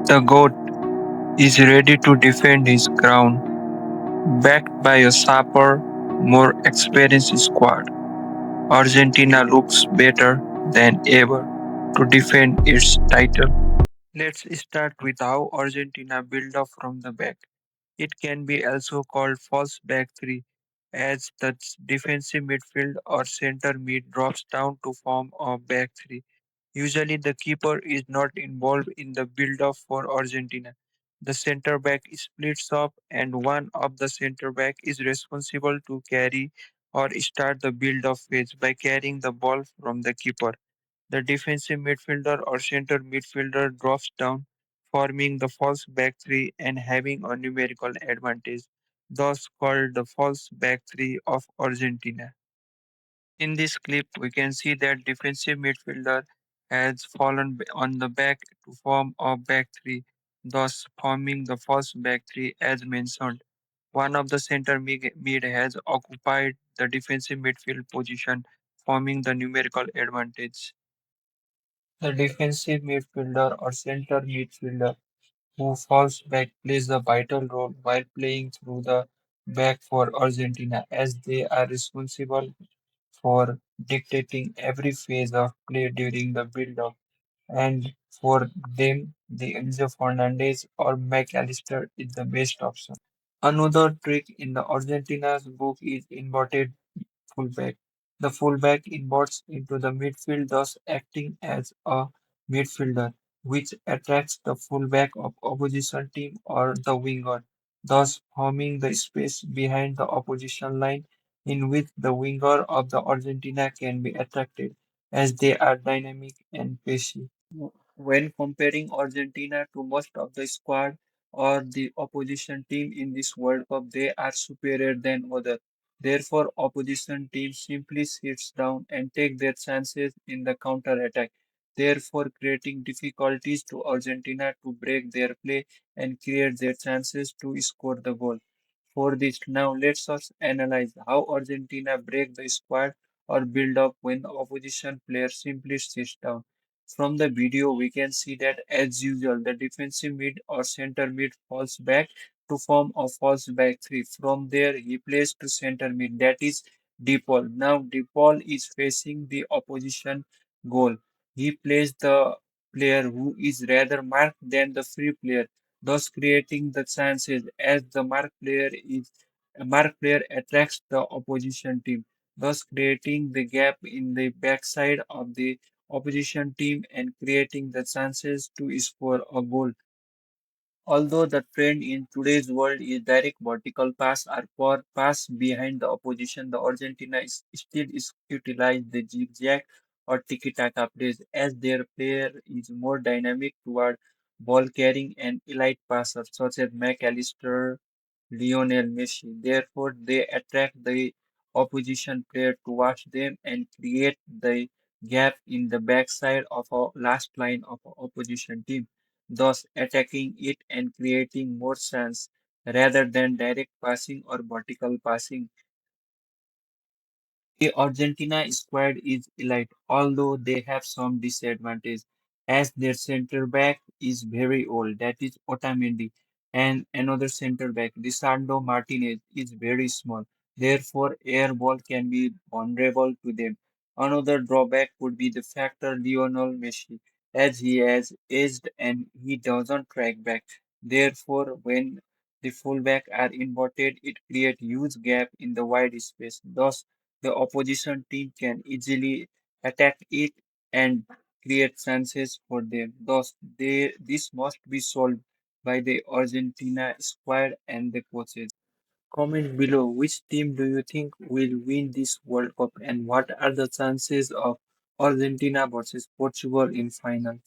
The GOAT is ready to defend his crown, backed by a sharper, more experienced squad. Argentina looks better than ever to defend its title. Let's start with how Argentina build up from the back. It can be also called false back three, as the defensive midfield or center mid drops down to form a back three. Usually, the keeper is not involved in the build up for Argentina. The center back splits up, and one of the center back is responsible to carry or start the build up phase by carrying the ball from the keeper. The defensive midfielder or center midfielder drops down, forming the false back three and having a numerical advantage, thus called the false back three of Argentina. In this clip, we can see that defensive midfielder has fallen on the back to form a back three, thus forming the false back three as mentioned. One of the center mid has occupied the defensive midfield position, forming the numerical advantage. The defensive midfielder or center midfielder who falls back plays a vital role while playing through the back for Argentina, as they are responsible for dictating every phase of play during the build-up. And for them, the Enzo Fernandez or McAllister is the best option. Another trick in the Argentina's book is inverted fullback. The fullback inverts into the midfield, thus acting as a midfielder, which attracts the fullback of opposition team or the winger, thus forming the space behind the opposition line in which the winger of the Argentina can be attracted, as they are dynamic and pacey. When comparing Argentina to most of the squad or the opposition team in this World Cup, they are superior than others. Therefore, opposition team simply sits down and take their chances in the counter attack, therefore creating difficulties to Argentina to break their play and create their chances to score the goal. For this, now let's us analyze how Argentina break the squad or build up when the opposition player simply sits down. From the video, we can see that as usual, the defensive mid or center mid falls back to form a false back three. From there, he plays to center mid, that is Dipol. Now, Dipol is facing the opposition goal. He plays the player who is rather marked than the free player, thus creating the chances as the marked player attracts the opposition team, thus creating the gap in the backside of the opposition team and creating the chances to score a goal. Although the trend in today's world is direct vertical pass or poor pass behind the opposition, the Argentina still utilize the zigzag or tiki-taka plays as their player is more dynamic toward ball carrying and elite passers such as McAllister, Lionel Messi. Therefore, they attract the opposition player to watch them and create the gap in the backside of a last line of a opposition team, thus attacking it and creating more chance rather than direct passing or vertical passing. The Argentina squad is elite, although they have some disadvantage, as their center back is very old, that is Otamendi, and another center back, Lisandro Martínez, is very small. Therefore, air ball can be vulnerable to them. Another drawback would be the factor Lionel Messi, as he has aged and he doesn't track back. Therefore, when the fullback are inverted, it creates huge gap in the wide space. Thus, the opposition team can easily attack it and create chances for them. Thus, this must be solved by the Argentina squad and the coaches. Comment below which team do you think will win this World Cup and what are the chances of Argentina versus Portugal in final.